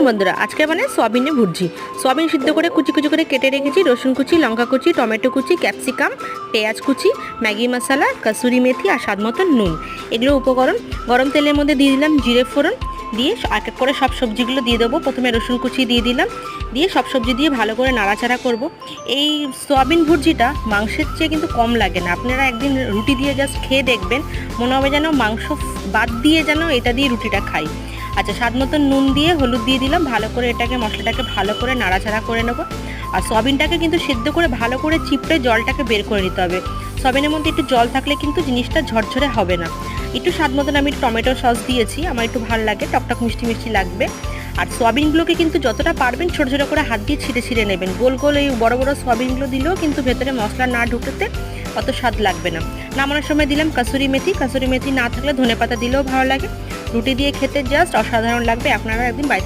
চলুন বন্ধুরা, আজকে মানে সোয়াবিনের ভুর্জি। সোয়াবিন সিদ্ধ করে কুচি কুচি করে কেটে রেখেছি, রসুন কুচি, লঙ্কা কুচি, টমেটো কুচি, ক্যাপসিকাম, পেঁয়াজ কুচি, ম্যাগি মশলা, কসুরি মেথি আর স্বাদ মতন নুন, এগুলো উপকরণ। গরম তেলের মধ্যে দিয়ে দিলাম জিরে ফোড়ন, দিয়ে এক এক করে সব সবজিগুলো দিয়ে দেবো। প্রথমে রসুন কুচি দিয়ে দিলাম, দিয়ে সব সবজি দিয়ে ভালো করে নাড়াচাড়া করব। এই সোয়াবিন ভুর্জিটা মাংসের চেয়ে কিন্তু কম লাগে না। আপনারা একদিন রুটি দিয়ে জাস্ট খেয়ে দেখবেন, মনে হবে যেন মাংস বাদ দিয়ে যেন এটা দিয়ে রুটিটা খাই। আচ্ছা, স্বাদ মতন নুন দিয়ে হলুদ দিয়ে দিলাম, ভালো করে এটাকে মশলাটাকে ভালো করে নাড়াচাড়া করে নেবো। আর সয়াবিনটাকে কিন্তু সেদ্ধ করে ভালো করে চিপড়ে জলটাকে বের করে নিতে হবে। সয়াবিনের মধ্যে একটু জল থাকলে কিন্তু জিনিসটা ঝরঝরে হবে না। একটু স্বাদ মতন আমি টমেটো সস দিয়েছি, আমার একটু ভালো লাগে, টকটক মিষ্টি মিষ্টি লাগবে। আর সয়াবিনগুলোকে কিন্তু যতটা পারবেন ছোটো ছোটো করে হাত দিয়ে ছিঁড়ে ছিঁড়ে নেবেন। গোল গোল এই বড় বড় সয়াবিনগুলো দিলেও কিন্তু ভেতরে মশলা না ঢুকতে অত স্বাদ লাগবে না। নামানোর সময় দিলাম কসুরি মেথি না থাকলে ধনেপাতা দিলেও ভালো লাগে। রুটি দিয়ে খেতে জাস্ট অসাধারণ লাগবে। আপনারা একদিন বাড়িতে